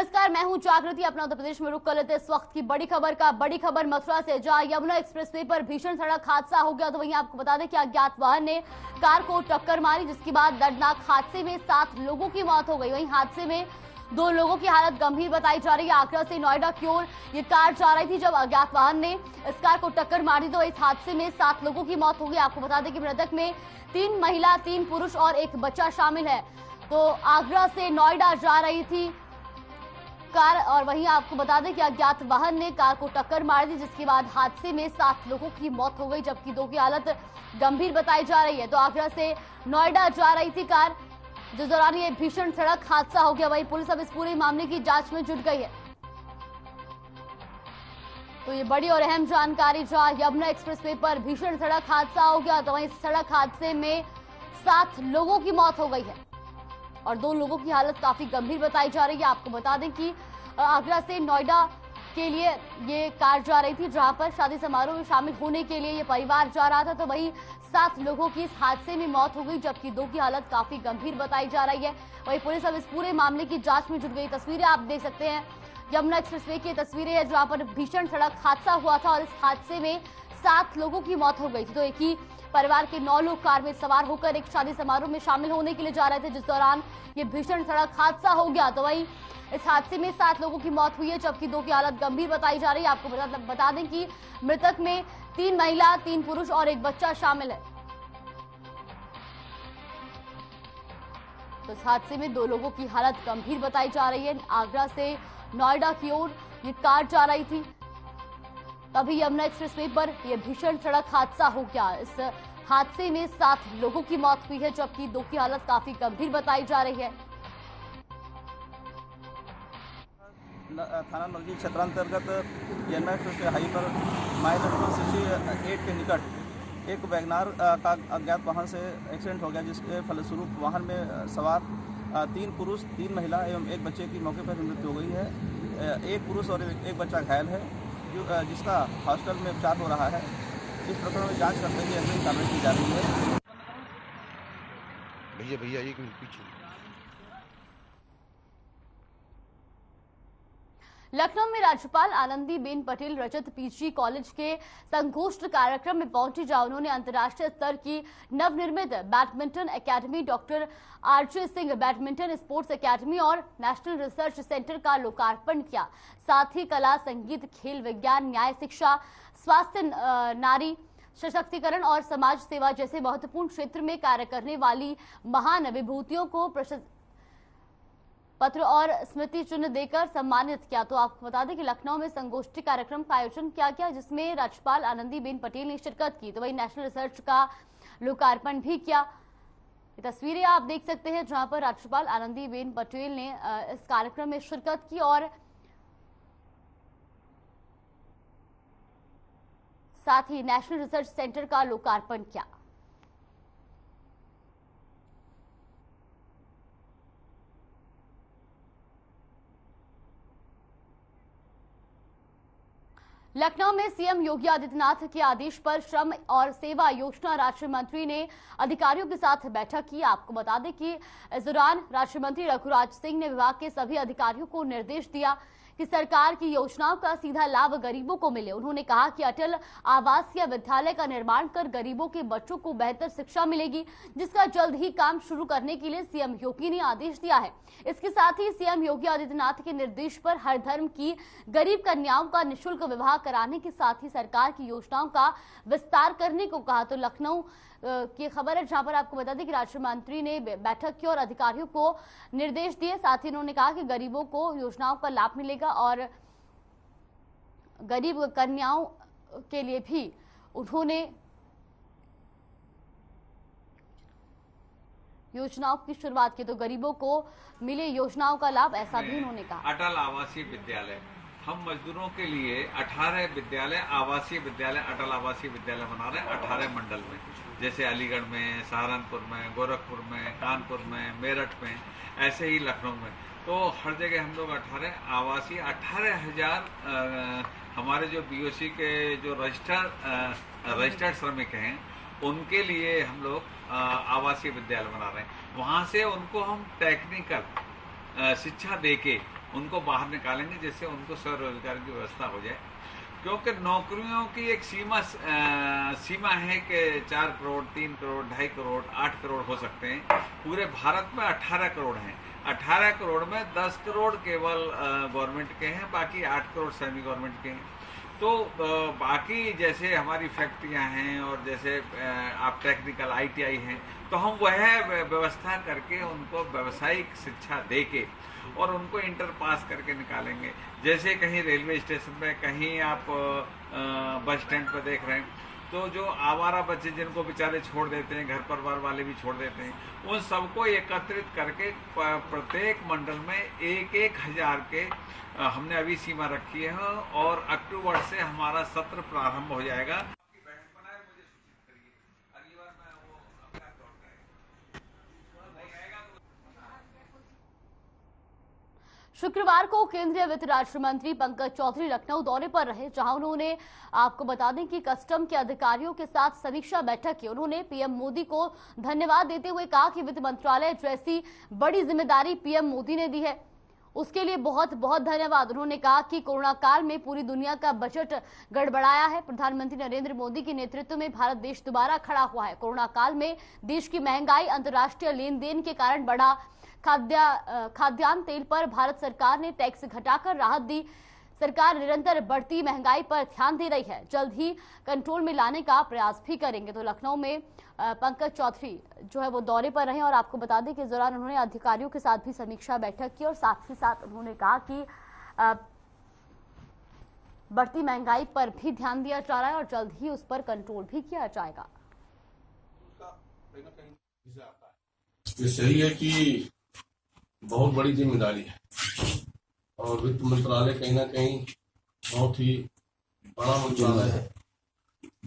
नमस्कार, मैं हूं जागृति। अपना उत्तर प्रदेश में रुक कर लेते इस वक्त की बड़ी खबर मथुरा से, जहां यमुना एक्सप्रेसवे पर भीषण सड़क हादसा हो गया। तो वहीं आपको बता दें कि अज्ञात वाहन ने कार को टक्कर मारी, जिसके बाद दर्दनाक हादसे में 7 लोगों की मौत हो गई। वहीं हादसे में 2 लोगों की हालत गंभीर बताई जा रही है। आगरा से नोएडा की ओर ये कार जा रही थी जब अज्ञात वाहन ने इस कार को टक्कर मारी, तो इस हादसे में 7 लोगों की मौत हो गई। आपको बता दें कि मृतक में 3 महिला, 3 पुरुष और 1 बच्चा शामिल है। तो आगरा से नोएडा जा रही थी कार, और वहीं आपको बता दें कि अज्ञात वाहन ने कार को टक्कर मार दी, जिसके बाद हादसे में 7 लोगों की मौत हो गई, जबकि 2 की हालत गंभीर बताई जा रही है। तो आगरा से नोएडा जा रही थी कार, जिस दौरान ये भीषण सड़क हादसा हो गया। वहीं पुलिस अब इस पूरे मामले की जांच में जुट गई है। तो ये बड़ी और अहम जानकारी, जहां यमुना एक्सप्रेसवे पर भीषण सड़क हादसा हो गया, तो वहीं सड़क हादसे में 7 लोगों की मौत हो गई है और 2 लोगों की हालत काफी गंभीर बताई जा रही है। आपको बता दें कि आगरा से नोएडा के लिए ये कार जा रही थी, जहां पर शादी समारोह में शामिल होने के लिए ये परिवार जा रहा था। तो वहीं 7 लोगों की इस हादसे में मौत हो गई, जबकि 2 की हालत काफी गंभीर बताई जा रही है। वहीं पुलिस अब इस पूरे मामले की जांच में जुट गई। तस्वीरें आप देख सकते हैं, यमुना एक्सप्रेसवे की तस्वीरें हैं, जहां पर भीषण सड़क हादसा हुआ था और इस हादसे में 7 लोगों की मौत हो गई थी। तो एक ही परिवार के 9 लोग कार में सवार होकर एक शादी समारोह में शामिल होने के लिए जा रहे थे, जिस दौरान ये भीषण सड़क हादसा हो गया। तो वहीं इस हादसे में 7 लोगों की मौत हुई है, जबकि 2 की हालत गंभीर बताई जा रही है। आपको बता दें कि मृतक में 3 महिला, 3 पुरुष और 1 बच्चा शामिल है। तो इस हादसे में 2 लोगों की हालत गंभीर बताई जा रही है। आगरा से नोएडा की ओर ये कार जा रही थी, तभी यमुना एक्सप्रेसवे पर यह भीषण सड़क हादसा हो गया। इस हादसे में 7 लोगों की मौत हुई है, जबकि 2 की हालत काफी गंभीर बताई जा रही है। थाना नवजीत क्षेत्रांतर्गत यमुना एक्सप्रेसवे हाईवे पर माइल नंबर 68 के निकट एक वैगनार का अज्ञात वाहन से एक्सीडेंट हो गया, जिसके फलस्वरूप वाहन में सवार 3 पुरुष, 3 महिला एवं 1 बच्चे की मौके पर मृत्यु हो गई है। 1 पुरुष और 1 बच्चा घायल है, जिसका हॉस्पिटल में उपचार हो रहा है। इस प्रकरण में जांच करते हुए अग्रिम कार्रवाई की जा रही है। भैया 1 मिनट पीछे। लखनऊ में राज्यपाल आनंदीबेन पटेल रजत पीजी कॉलेज के संगोष्ठ कार्यक्रम में पहुंची, जहां उन्होंने अंतर्राष्ट्रीय स्तर की नवनिर्मित badminton academy, doctor RJ Singh badminton sports academy और नेशनल रिसर्च सेंटर का लोकार्पण किया। साथ ही कला, संगीत, खेल, विज्ञान, न्याय, शिक्षा, स्वास्थ्य, नारी सशक्तिकरण और समाज सेवा जैसे महत्वपूर्ण क्षेत्र में कार्य करने वाली महान विभूतियों को पत्र और स्मृति चिन्ह देकर सम्मानित किया। तो आपको बता दें कि लखनऊ में संगोष्ठी कार्यक्रम का आयोजन किया गया, जिसमें राज्यपाल आनंदीबेन पटेल ने शिरकत की। तो वही नेशनल रिसर्च का लोकार्पण भी किया। ये तस्वीरें आप देख सकते हैं, जहां पर राज्यपाल आनंदीबेन पटेल ने इस कार्यक्रम में शिरकत की और साथ ही नेशनल रिसर्च सेंटर का लोकार्पण किया। लखनऊ में सीएम योगी आदित्यनाथ के आदेश पर श्रम और सेवा योजना राज्य मंत्री ने अधिकारियों के साथ बैठक की। आपको बता दें कि इस दौरान राज्य मंत्री रघुराज सिंह ने विभाग के सभी अधिकारियों को निर्देश दिया कि सरकार की योजनाओं का सीधा लाभ गरीबों को मिले। उन्होंने कहा कि अटल आवासीय विद्यालय का निर्माण कर गरीबों के बच्चों को बेहतर शिक्षा मिलेगी, जिसका जल्द ही काम शुरू करने के लिए सीएम योगी ने आदेश दिया है। इसके साथ ही सीएम योगी आदित्यनाथ के निर्देश पर हर धर्म की गरीब कन्याओं का निःशुल्क विवाह कराने के साथ ही सरकार की योजनाओं का विस्तार करने को कहा। तो लखनऊ की खबर है, जहां पर आपको बता दें कि राज्य मंत्री ने बैठक की और अधिकारियों को निर्देश दिए। साथ ही उन्होंने कहा कि गरीबों को योजनाओं का लाभ मिलेगा और गरीब कन्याओं के लिए भी उन्होंने योजनाओं की शुरुआत की, तो गरीबों को मिले योजनाओं का लाभ, ऐसा भी उन्होंने कहा। अटल आवासीय विद्यालय, हम मजदूरों के लिए 18 विद्यालय, आवासीय विद्यालय, अटल आवासीय विद्यालय बना रहे हैं 18 मंडल में, जैसे अलीगढ़ में, सहारनपुर में, गोरखपुर में, कानपुर में, मेरठ में, ऐसे ही लखनऊ में। तो हर जगह हम लोग 18 आवासीय 18,000 हमारे जो बीओसी के जो रजिस्टर्ड श्रमिक हैं, उनके लिए हम लोग आवासीय विद्यालय बना रहे हैं। वहाँ से उनको हम टेक्निकल शिक्षा देके उनको बाहर निकालेंगे, जिससे उनको स्वरोजगार की व्यवस्था हो जाए। क्योंकि नौकरियों की एक सीमा है कि 4 करोड़, 3 करोड़, 2.5 करोड़, 8 करोड़ हो सकते हैं। पूरे भारत में 18 करोड़ हैं। 18 करोड़ में 10 करोड़ केवल गवर्नमेंट के हैं, बाकी 8 करोड़ सेमी गवर्नमेंट के हैं। तो बाकी जैसे हमारी फैक्ट्रियां हैं और जैसे आप टेक्निकल ITI हैं, तो हम वह व्यवस्था करके उनको व्यावसायिक शिक्षा देके और उनको इंटर पास करके निकालेंगे। जैसे कहीं रेलवे स्टेशन पे, कहीं आप बस स्टैंड पे देख रहे हैं, तो जो आवारा बच्चे जिनको बेचारे छोड़ देते हैं, घर परिवार वाले भी छोड़ देते हैं, उन सबको एकत्रित करके प्रत्येक मंडल में 1-1 हजार के हमने अभी सीमा रखी है और अक्टूबर से हमारा सत्र प्रारंभ हो जाएगा। शुक्रवार को केंद्रीय वित्त राज्य मंत्री पंकज चौधरी लखनऊ दौरे पर रहे, जहां उन्होंने, आपको बता दें कि कस्टम के अधिकारियों के साथ समीक्षा बैठक की। उन्होंने पीएम मोदी को धन्यवाद देते हुए कहा कि वित्त मंत्रालय जैसी बड़ी जिम्मेदारी पीएम मोदी ने दी है, उसके लिए बहुत बहुत धन्यवाद। उन्होंने कहा कि कोरोना काल में पूरी दुनिया का बजट गड़बड़ाया है। प्रधानमंत्री नरेंद्र मोदी के नेतृत्व में भारत देश दोबारा खड़ा हुआ है। कोरोना काल में देश की महंगाई, अंतर्राष्ट्रीय लेन देन के कारण बढ़ा खाद्यान्न तेल पर भारत सरकार ने टैक्स घटाकर राहत दी। सरकार निरंतर बढ़ती महंगाई पर ध्यान दे रही है, जल्द ही कंट्रोल में लाने का प्रयास भी करेंगे। तो लखनऊ में पंकज चौधरी जो है वो दौरे पर रहे और आपको बता दें कि इस दौरान उन्होंने अधिकारियों के साथ भी समीक्षा बैठक की और साथ ही साथ उन्होंने कहा कि बढ़ती महंगाई पर भी ध्यान दिया जा रहा है और जल्द ही उस पर कंट्रोल भी किया जाएगा। ये सही है कि बहुत बड़ी जिम्मेदारी है और वित्त मंत्रालय कहीं ना कहीं बहुत ही बड़ा मंत्रालय है।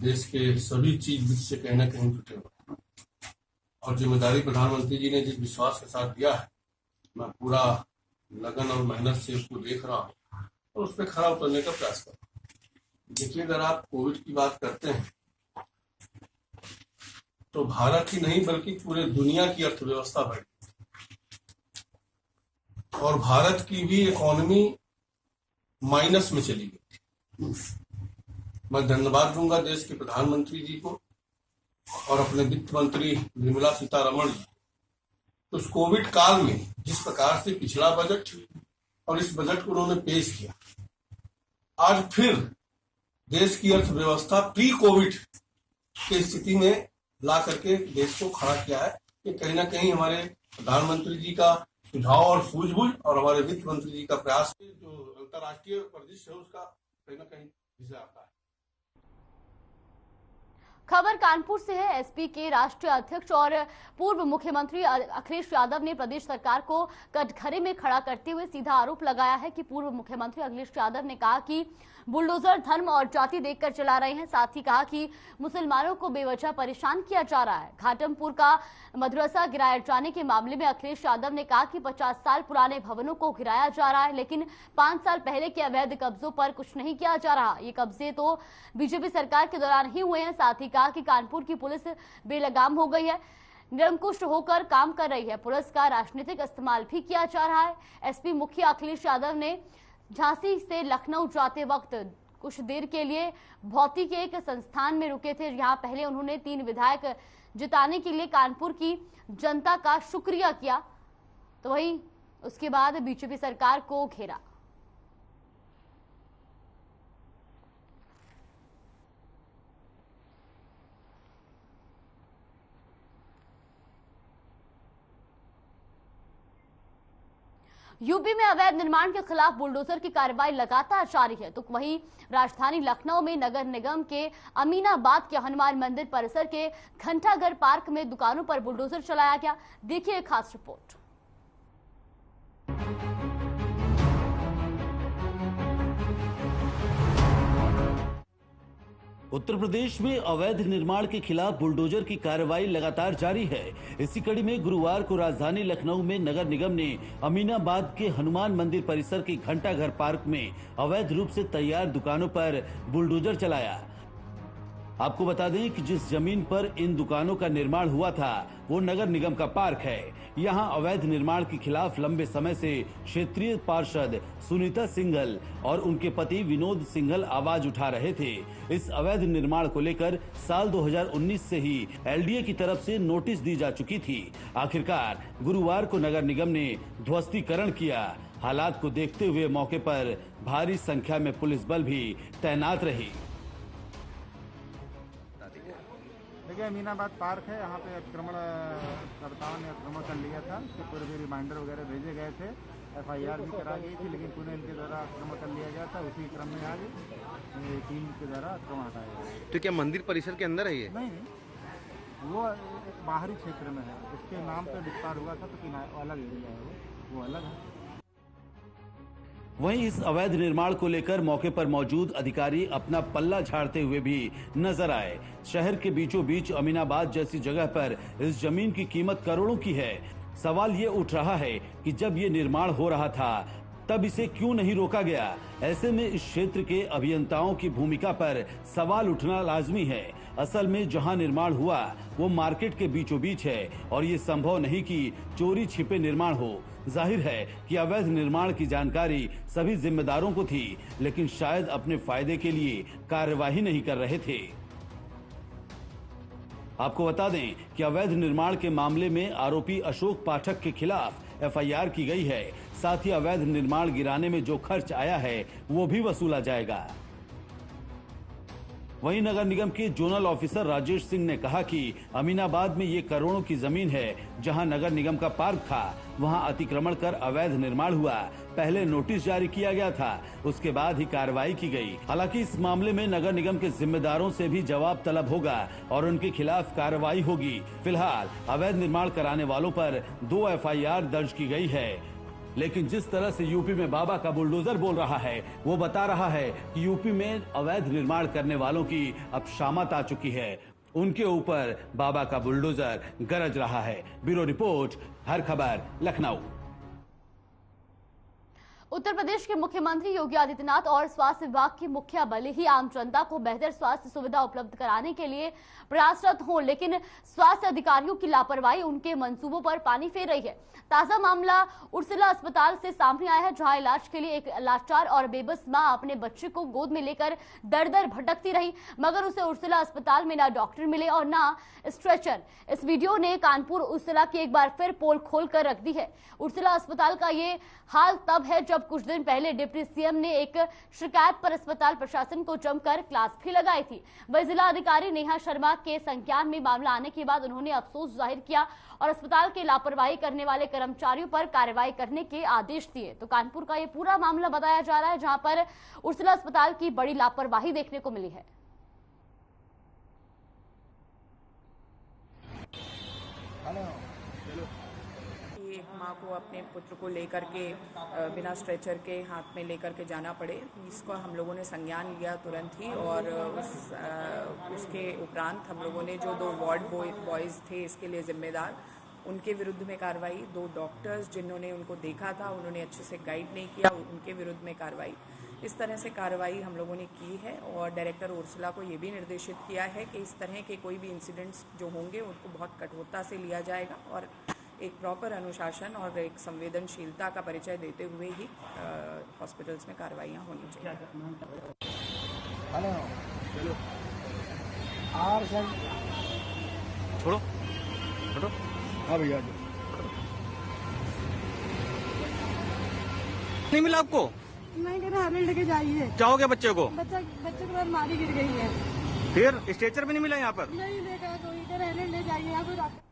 देश के सभी चीज वित्त से कहीं ना कहीं जुटे हुए हैं और जिम्मेदारी प्रधानमंत्री जी ने जिस विश्वास के साथ दिया है, मैं पूरा लगन और मेहनत से उसको देख रहा हूँ और उस पर खरा उतरने का प्रयास कर रहा हूँ। देखिए, अगर आप कोविड की बात करते हैं तो भारत ही नहीं बल्कि पूरे दुनिया की अर्थव्यवस्था बढ़ी और भारत की भी इकोनॉमी माइनस में चली गई। मैं धन्यवाद दूंगा देश के प्रधानमंत्री जी को और अपने वित्त मंत्री निर्मला सीतारमण जी। तो उस कोविड काल में जिस प्रकार से पिछला बजट और इस बजट को उन्होंने पेश किया, आज फिर देश की अर्थव्यवस्था प्री कोविड की स्थिति में ला करके देश को खड़ा किया है। ये कहीं ना कहीं हमारे प्रधानमंत्री जी का सुझाव और सूझबूझ और हमारे वित्त मंत्री जी का प्रयास, जो अंतर्राष्ट्रीय परिदृश्य है उसका कहीं ना कहीं हिस्सा आता है। खबर कानपुर से है। एसपी के राष्ट्रीय अध्यक्ष और पूर्व मुख्यमंत्री अखिलेश यादव ने प्रदेश सरकार को कटघरे में खड़ा करते हुए सीधा आरोप लगाया है कि पूर्व मुख्यमंत्री अखिलेश यादव ने कहा कि बुलडोजर धर्म और जाति देखकर चला रहे हैं। साथ ही कहा कि मुसलमानों को बेवजह परेशान किया जा रहा है। घाटमपुर का मदरसा गिराए जाने के मामले में अखिलेश यादव ने कहा कि 50 साल पुराने भवनों को गिराया जा रहा है, लेकिन 5 साल पहले के अवैध कब्जों पर कुछ नहीं किया जा रहा। ये कब्जे तो बीजेपी सरकार के दौरान ही हुए हैं। साथ ही कहा कि कानपुर की पुलिस बेलगाम हो गई है, निरंकुश होकर काम कर रही है। पुलिस का राजनीतिक इस्तेमाल भी किया जा रहा है। एसपी मुखिया अखिलेश यादव ने झांसी से लखनऊ जाते वक्त कुछ देर के लिए भौती के एक संस्थान में रुके थे। यहाँ पहले उन्होंने 3 विधायक जिताने के लिए कानपुर की जनता का शुक्रिया किया, तो वहीं उसके बाद बीजेपी सरकार को घेरा। यूपी में अवैध निर्माण के खिलाफ बुलडोजर की कार्रवाई लगातार जारी है। तो वहीं राजधानी लखनऊ में नगर निगम के अमीनाबाद के हनुमान मंदिर परिसर के घंटाघर पार्क में दुकानों पर बुलडोजर चलाया गया। देखिए खास रिपोर्ट। उत्तर प्रदेश में अवैध निर्माण के खिलाफ बुलडोजर की कार्रवाई लगातार जारी है। इसी कड़ी में गुरुवार को राजधानी लखनऊ में नगर निगम ने अमीनाबाद के हनुमान मंदिर परिसर के घंटाघर पार्क में अवैध रूप से तैयार दुकानों पर बुलडोजर चलाया। आपको बता दें कि जिस जमीन पर इन दुकानों का निर्माण हुआ था वो नगर निगम का पार्क है। यहाँ अवैध निर्माण के खिलाफ लंबे समय से क्षेत्रीय पार्षद सुनीता सिंघल और उनके पति विनोद सिंघल आवाज उठा रहे थे। इस अवैध निर्माण को लेकर साल 2019 से ही एलडीए की तरफ से नोटिस दी जा चुकी थी। आखिरकार गुरुवार को नगर निगम ने ध्वस्तीकरण किया। हालात को देखते हुए मौके पर भारी संख्या में पुलिस बल भी तैनात रही। देखिए, अमीनाबाद पार्क है, यहाँ पे अतिक्रमणकर्ताओं ने अतिक्रमण कर लिया था। उसके पूरे भी रिमाइंडर वगैरह भेजे गए थे, एफआईआर भी करा गई थी, लेकिन पुनः इनके द्वारा अतिक्रमण कर लिया गया था। उसी क्रम में आज टीम के द्वारा अतिक्रमण हटाया गया। तो क्या मंदिर परिसर के अंदर है ये? नहीं, वो एक बाहरी क्षेत्र में है। उसके नाम पे विस्तार हुआ था, तो अलग एरिया है, वो अलग है। वहीं इस अवैध निर्माण को लेकर मौके पर मौजूद अधिकारी अपना पल्ला झाड़ते हुए भी नजर आए। शहर के बीचों बीच अमीनाबाद जैसी जगह पर इस जमीन की कीमत करोड़ों की है। सवाल ये उठ रहा है कि जब ये निर्माण हो रहा था तब इसे क्यों नहीं रोका गया। ऐसे में इस क्षेत्र के अभियंताओं की भूमिका पर सवाल उठना लाजमी है। असल में जहां निर्माण हुआ वो मार्केट के बीचों बीच है और ये संभव नहीं कि चोरी छिपे निर्माण हो। जाहिर है कि अवैध निर्माण की जानकारी सभी जिम्मेदारों को थी, लेकिन शायद अपने फायदे के लिए कार्यवाही नहीं कर रहे थे। आपको बता दें कि अवैध निर्माण के मामले में आरोपी अशोक पाठक के खिलाफ एफआईआर की गई है। साथ ही अवैध निर्माण गिराने में जो खर्च आया है वो भी वसूला जाएगा। वहीं नगर निगम के जोनल ऑफिसर राजेश सिंह ने कहा कि अमीनाबाद में ये करोड़ों की जमीन है। जहां नगर निगम का पार्क था वहां अतिक्रमण कर अवैध निर्माण हुआ। पहले नोटिस जारी किया गया था, उसके बाद ही कार्रवाई की गई। हालांकि इस मामले में नगर निगम के जिम्मेदारों से भी जवाब तलब होगा और उनके खिलाफ कार्रवाई होगी। फिलहाल अवैध निर्माण कराने वालों पर 2 एफआईआर दर्ज की गई है। लेकिन जिस तरह से यूपी में बाबा का बुलडोजर बोल रहा है वो बता रहा है कि यूपी में अवैध निर्माण करने वालों की अब शामत आ चुकी है। उनके ऊपर बाबा का बुलडोजर गरज रहा है। ब्यूरो रिपोर्ट, हर खबर, लखनऊ। उत्तर प्रदेश के मुख्यमंत्री योगी आदित्यनाथ और स्वास्थ्य विभाग की मुखिया भले ही आम जनता को बेहतर स्वास्थ्य सुविधा उपलब्ध कराने के लिए प्रयासरत हों, लेकिन स्वास्थ्य अधिकारियों की लापरवाही उनके मंसूबों पर पानी फेर रही है। ताजा मामला उर्सुला अस्पताल से सामने आया है, जहां इलाज के लिए एक लाचार और बेबस मां अपने बच्चे को गोद में लेकर दर दर भटकती रही, मगर उसे उर्सुला अस्पताल में ना डॉक्टर मिले और ना स्ट्रेचर। इस वीडियो ने कानपुर उर्सुला की एक बार फिर पोल खोल कर रख दी है। उर्सुला अस्पताल का ये हाल तब है जब कुछ दिन पहले डिप्टी सीएम ने एक शिकायत पर अस्पताल प्रशासन को जमकर क्लास भी लगाई थी। वही जिला अधिकारी नेहा शर्मा के संज्ञान में मामला आने के बाद उन्होंने अफसोस जाहिर किया और अस्पताल के लापरवाही करने वाले कर्मचारियों पर कार्रवाई करने के आदेश दिए। तो कानपुर का ये पूरा मामला बताया जा रहा है, जहां पर उर्सुला अस्पताल की बड़ी लापरवाही देखने को मिली है। माँ को अपने पुत्र को लेकर के बिना स्ट्रेचर के हाथ में लेकर के जाना पड़े, इसको हम लोगों ने संज्ञान लिया तुरंत ही। और उसके उपरांत हम लोगों ने जो 2 वार्ड बॉयज़ थे इसके लिए जिम्मेदार, उनके विरुद्ध में कार्रवाई। 2 डॉक्टर्स जिन्होंने उनको देखा था उन्होंने अच्छे से गाइड नहीं किया, उनके विरुद्ध में कार्रवाई। इस तरह से कार्रवाई हम लोगों ने की है और डायरेक्टर उर्सुला को ये भी निर्देशित किया है कि इस तरह के कोई भी इंसिडेंट्स जो होंगे उनको बहुत कठोरता से लिया जाएगा और एक प्रॉपर अनुशासन और एक संवेदनशीलता का परिचय देते हुए ही हॉस्पिटल्स में कार्रवाइयाँ होनी चाहिए। छोड़ो छोड़ो। हाँ भैया, नहीं मिला आपको? नहीं, कह रहे लेके जाइए। चाहोगे बच्चे को? बच्चे के बाद मारी गिर गई है। फिर स्ट्रेचर भी नहीं मिला यहाँ पर? नहीं देखा कोई, कह रहे ले जाइए यहाँ पे।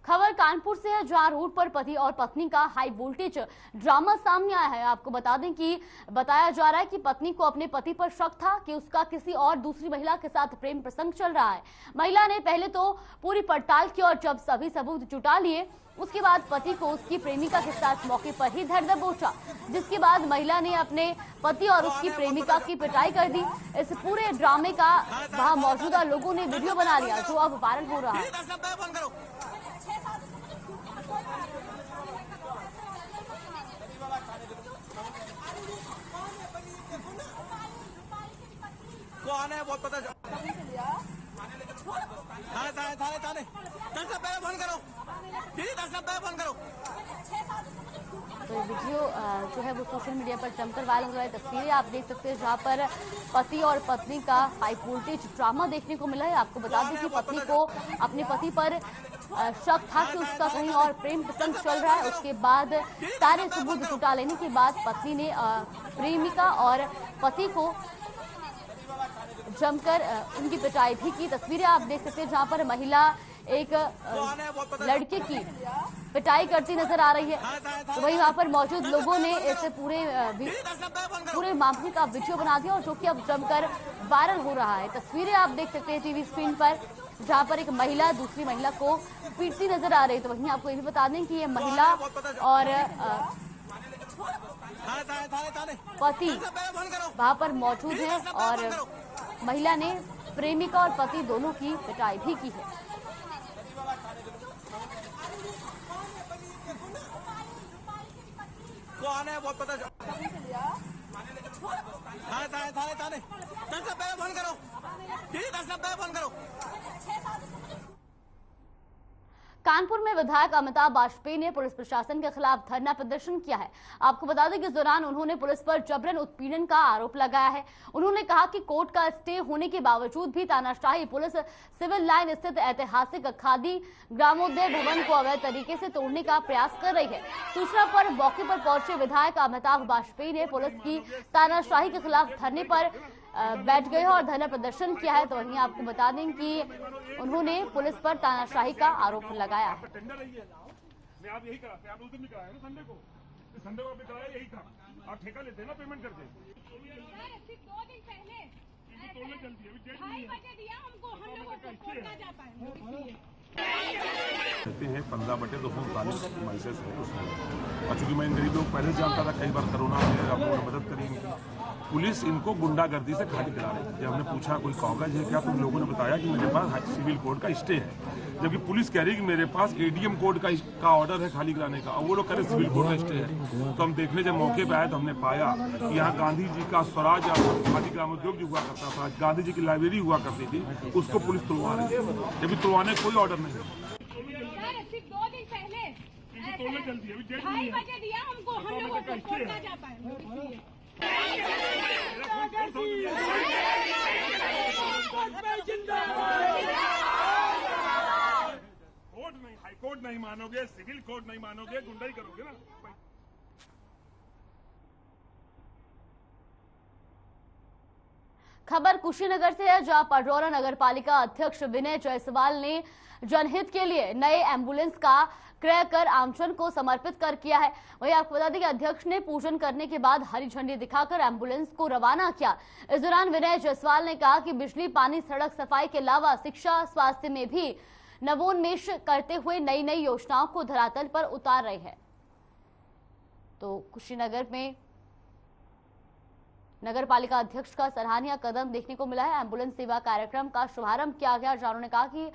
खबर कानपुर से है, जहां रोड पर पति और पत्नी का हाई वोल्टेज ड्रामा सामने आया है। आपको बता दें कि बताया जा रहा है कि पत्नी को अपने पति पर शक था कि उसका किसी और दूसरी महिला के साथ प्रेम प्रसंग चल रहा है। महिला ने पहले तो पूरी पड़ताल की और जब सभी सबूत जुटा लिए उसके बाद पति को उसकी प्रेमिका के साथ मौके पर ही धर दबोचा, जिसके बाद महिला ने अपने पति और उसकी प्रेमिका की पिटाई कर दी। इस पूरे ड्रामे का वहां मौजूदा लोगों ने वीडियो बना लिया, जो अब वायरल हो रहा है। कौन है वो पता थाने 10 फोन करो दीदी 10 फोन करो। तो ये वीडियो जो है वो सोशल मीडिया पर जमकर वायरल हो रहा है। तस्वीरें आप देख सकते हैं जहां पर पति और पत्नी का हाई वोल्टेज ड्रामा देखने को मिला है। आपको बता दें कि पत्नी को अपने पति पर शक था कि उसका कहीं और प्रेम प्रसंग चल रहा है। उसके बाद सारे सबूत जुटा लेने के बाद पत्नी ने प्रेमिका और पति को जमकर उनकी पिटाई भी की। तस्वीरें आप देख सकते हैं जहां पर महिला एक लड़के की पिटाई करती नजर आ रही है। तो वहीं वहां पर मौजूद लोगों ने इस पूरे मामले का वीडियो बना दिया और जो कि अब जमकर वायरल हो रहा है। तस्वीरें आप देख सकते हैं टीवी स्क्रीन पर जहां पर एक महिला दूसरी महिला को पीटती नजर आ रही है। तो वहीं आपको ये भी बता दें कि ये महिला और पति वहां पर मौजूद है और महिला ने प्रेमिका और पति दोनों की पिटाई भी की है। कौन है वो पता थाने 10 फोन करो दीदी 10 फोन करो। कानपुर में विधायक अमिताभ वाजपेयी ने पुलिस प्रशासन के खिलाफ धरना प्रदर्शन किया है। आपको बता दें कि इस दौरान उन्होंने पुलिस पर जबरन उत्पीड़न का आरोप लगाया है। उन्होंने कहा कि कोर्ट का स्टे होने के बावजूद भी तानाशाही पुलिस सिविल लाइन स्थित ऐतिहासिक खादी ग्रामोदय भवन को अवैध तरीके से तोड़ने का प्रयास कर रही है। सूचना पर मौके पर पहुंचे विधायक अमिताभ वाजपेयी ने पुलिस की तानाशाही के खिलाफ धरने पर बैठ गए और धरना प्रदर्शन किया है। तो वहीं आपको बता दें कि उन्होंने पुलिस पर तानाशाही का आरोप लगाया है। मैं आप यही कराते आप उस दिन भी कराया ना संडे को आपने कराया यही था। आप ठेका लेते हैं ना पेमेंट करके 2 दिन पहले तोड़ने चलती है 2:30 बजे दिया हमको हम लोगों को कोर्ट ना जा पाए। कहते हैं 15/239 मैसेज है उसमें और चूंकि मैं इन गरीब लोग पहले से जानता था कई बार कोरोना में आप लोगों ने मदद करी इनकी। पुलिस इनको गुंडागर्दी से खाली करा रही थी। जब हमने पूछा कोई कागज है क्या, तुम लोगों ने बताया कि मेरे पास सिविल कोड का स्टे है, जबकि पुलिस कह रही है कि मेरे पास एडीएम कोड का ऑर्डर है खाली कराने का, और वो लोग कह रहे सिविल कोड का स्टे है। तो हम देखने जब मौके पे आए तो हमने पाया कि यहाँ गांधी जी का स्वराज खादी ग्रामोद्योग जो हुआ करता था, गांधी जी की लाइब्रेरी हुआ करती थी, उसको पुलिस तोड़वा रही है, जबकि तोड़वाने कोई ऑर्डर नहीं है। 2 दिन पहले 2:30 बजे दिया हमको हम लोगों को कोर्ट ना जा पाए। कोर्ट नहीं, हाई कोर्ट नहीं मानोगे, सिविल कोर्ट नहीं मानोगे, गुंडाई करोगे ना। खबर कुशीनगर से है जहां पडरौना नगर पालिका अध्यक्ष विनय जायसवाल ने जनहित के लिए नए एम्बुलेंस का क्रय कर आमजन को समर्पित कर किया है। वहीं आपको बता दें कि अध्यक्ष ने पूजन करने के बाद हरी झंडी दिखाकर एम्बुलेंस को रवाना किया। इस दौरान विनय जायसवाल ने कहा कि बिजली, पानी, सड़क सफाई के अलावा शिक्षा, स्वास्थ्य में भी नवोन्मेष करते हुए नई नई योजनाओं को धरातल पर उतार रहे हैं। तो कुशीनगर में नगर पालिका अध्यक्ष का सराहनीय कदम देखने को मिला है। एम्बुलेंस सेवा कार्यक्रम का शुभारंभ किया गया जहां उन्होंने कहा कि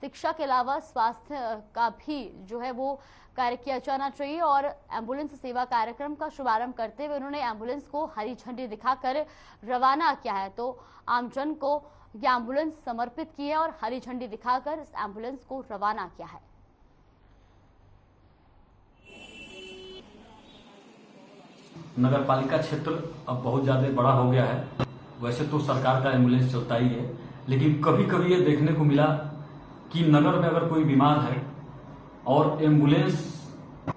शिक्षा के अलावा स्वास्थ्य का भी जो है वो कार्य किया जाना चाहिए और एम्बुलेंस सेवा कार्यक्रम का शुभारंभ करते हुए उन्होंने एम्बुलेंस को हरी झंडी दिखाकर रवाना किया है। तो आमजन को यह एम्बुलेंस समर्पित की है और हरी झंडी दिखाकर इस एम्बुलेंस को रवाना किया है। नगर पालिका क्षेत्र अब बहुत ज्यादा बड़ा हो गया है। वैसे तो सरकार का एम्बुलेंस चलता ही है, लेकिन कभी कभी ये देखने को मिला कि नगर में अगर कोई बीमार है और एम्बुलेंस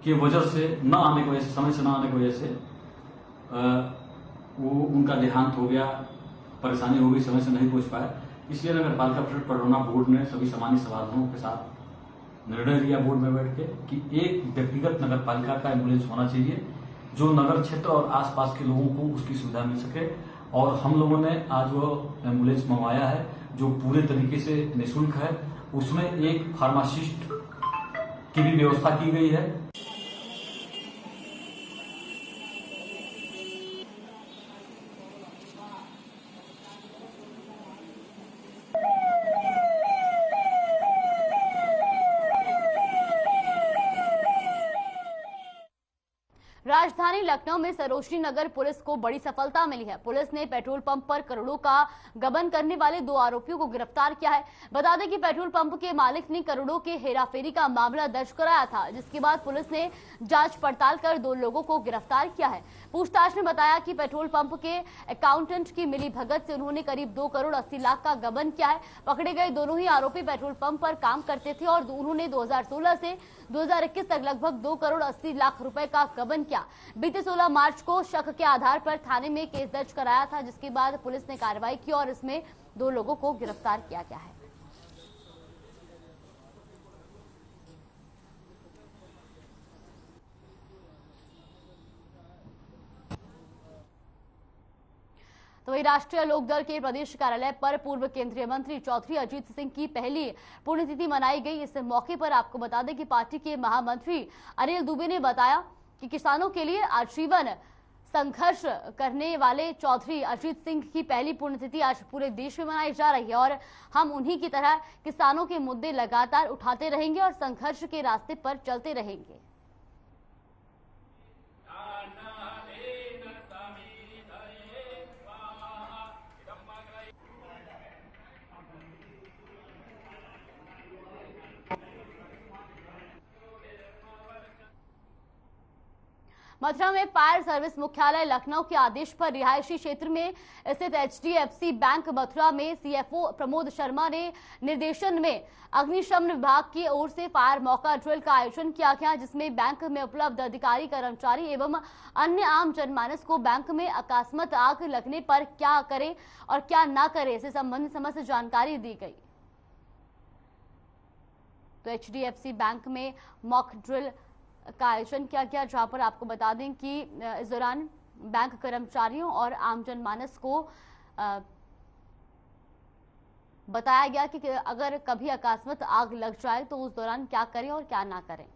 की वजह से न आने की वजह से, समय से न आने की वजह से वो उनका देहांत हो गया, परेशानी हो गई, समय से नहीं पहुंच पाया। इसलिए नगर पालिका परिषद पडरौना बोर्ड ने सभी सामान्य समाधानों के साथ निर्णय लिया बोर्ड में बैठ के कि एक व्यक्तिगत नगर पालिका का एम्बुलेंस होना चाहिए जो नगर क्षेत्र और आसपास के लोगों को उसकी सुविधा मिल सके। और हम लोगों ने आज वो एम्बुलेंस मंगवाया है जो पूरे तरीके से निःशुल्क है। उसमें एक फार्मासिस्ट की भी व्यवस्था की गई है। राजधानी लखनऊ में सरोजनी नगर पुलिस को बड़ी सफलता मिली है। पुलिस ने पेट्रोल पंप पर करोड़ों का गबन करने वाले 2 आरोपियों को गिरफ्तार किया है। बता दें कि पेट्रोल पंप के मालिक ने करोड़ों के हेराफेरी का मामला दर्ज कराया था, जिसके बाद पुलिस ने जांच पड़ताल कर 2 लोगों को गिरफ्तार किया है। पूछताछ में बताया कि पेट्रोल पंप के अकाउंटेंट की मिलीभगत से उन्होंने करीब 2 करोड़ 80 लाख का गबन किया है। पकड़े गए दोनों ही आरोपी पेट्रोल पंप पर काम करते थे और उन्होंने 2016 से 2021 तक लगभग 2 करोड़ 80 लाख रुपए का गबन किया। बीते 16 मार्च को शक के आधार पर थाने में केस दर्ज कराया था, जिसके बाद पुलिस ने कार्रवाई की और इसमें 2 लोगों को गिरफ्तार किया गया है। तो वही राष्ट्रीय लोकदल के प्रदेश कार्यालय पर पूर्व केंद्रीय मंत्री चौधरी अजीत सिंह की पहली पुण्यतिथि मनाई गई। इस मौके पर आपको बता दें कि पार्टी के महामंत्री अनिल दुबे ने बताया कि किसानों के लिए आजीवन संघर्ष करने वाले चौधरी अजीत सिंह की पहली पुण्यतिथि आज पूरे देश में मनाई जा रही है और हम उन्हीं की तरह किसानों के मुद्दे लगातार उठाते रहेंगे और संघर्ष के रास्ते पर चलते रहेंगे। मथुरा में फायर सर्विस मुख्यालय लखनऊ के आदेश पर रिहायशी क्षेत्र में स्थित HDFC बैंक मथुरा में CFO प्रमोद शर्मा ने निर्देशन में अग्निशमन विभाग की ओर से फायर मौका ड्रिल का आयोजन किया गया, जिसमें बैंक में उपलब्ध अधिकारी, कर्मचारी एवं अन्य आम जनमानस को बैंक में अकस्मात आग लगने पर क्या करे और क्या ना करे से संबंधित समस्त जानकारी दी गई। तो HDFC बैंक में मॉक ड्रिल का आयोजन किया गया, जहां पर आपको बता दें कि इस दौरान बैंक कर्मचारियों और आम जनमानस को बताया गया कि अगर कभी अकस्मात आग लग जाए तो उस दौरान क्या करें और क्या ना करें।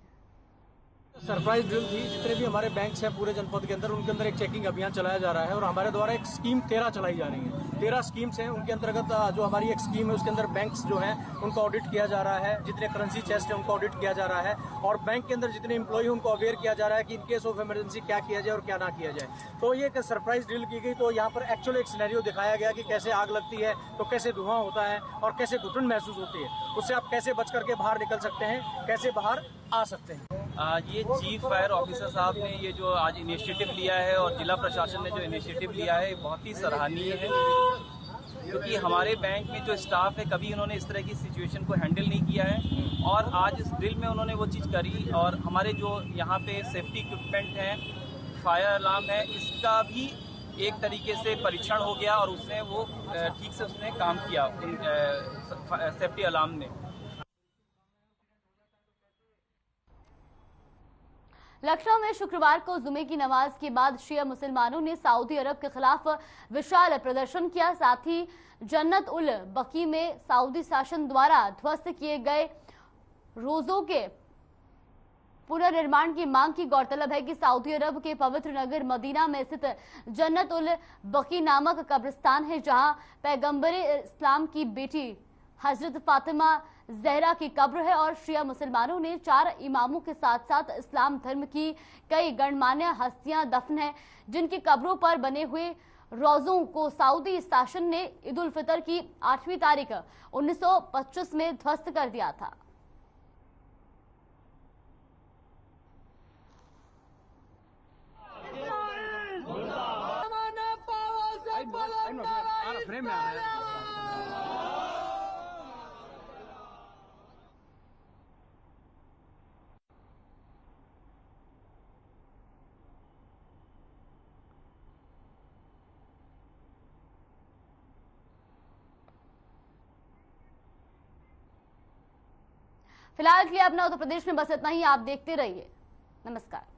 सरप्राइज ड्रिल थी। जितने भी हमारे बैंक्स हैं पूरे जनपद के अंदर, उनके अंदर एक चेकिंग अभियान चलाया जा रहा है और हमारे द्वारा एक स्कीम 13 चलाई जा रही है। 13 स्कीम्स हैं, उनके अंतर्गत जो हमारी एक स्कीम है उसके अंदर बैंक्स जो हैं उनको ऑडिट किया जा रहा है, जितने करेंसी चेस्ट है उनको ऑडिट किया जा रहा है और बैंक के अंदर जितने एम्प्लॉय उनको अवेयर किया जा रहा है कि इन केस ऑफ इमरजेंसी क्या किया जाए और क्या ना किया जाए। तो ये एक सरप्राइज ड्रिल की गई, तो यहाँ पर एक्चुअल एक सिनेरियो दिखाया गया कि कैसे आग लगती है तो कैसे धुआं होता है और कैसे घुटन महसूस होती है, उससे आप कैसे बच करके बाहर निकल सकते हैं, कैसे बाहर आ सकते हैं। ये चीफ फायर ऑफिसर साहब ने ये जो आज इनिशिएटिव लिया है और जिला प्रशासन ने जो इनिशिएटिव लिया है बहुत ही सराहनीय है, क्योंकि हमारे बैंक में जो स्टाफ है कभी उन्होंने इस तरह की सिचुएशन को हैंडल नहीं किया है और आज इस ड्रिल में उन्होंने वो चीज़ करी। और हमारे जो यहाँ पे सेफ्टी इक्विपमेंट हैं, फायर अलार्म है, इसका भी एक तरीके से परीक्षण हो गया और उसने वो ठीक से उसने काम किया सेफ्टी अलार्म ने। लखनऊ में शुक्रवार को जुमे की नमाज के बाद शिया मुसलमानों ने सऊदी अरब के खिलाफ विशाल प्रदर्शन किया। साथ ही जन्नत उल बकी में सऊदी शासन द्वारा ध्वस्त किए गए रोजों के पुनर्निर्माण की मांग की। गौरतलब है कि सऊदी अरब के पवित्र नगर मदीना में स्थित जन्नत उल बकी नामक कब्रिस्तान है, जहां पैगंबर इस्लाम की बेटी हजरत फातिमा जहरा की कब्र है और शिया मुसलमानों ने 4 इमामों के साथ साथ इस्लाम धर्म की कई गणमान्य हस्तियां दफन हैं, जिनकी कब्रों पर बने हुए रोजों को सऊदी शासन ने ईद उल फितर की 8वीं तारीख 1925 में ध्वस्त कर दिया था। फिलहाल के लिए अपना उत्तर प्रदेश में बस इतना ही। आप देखते रहिए। नमस्कार।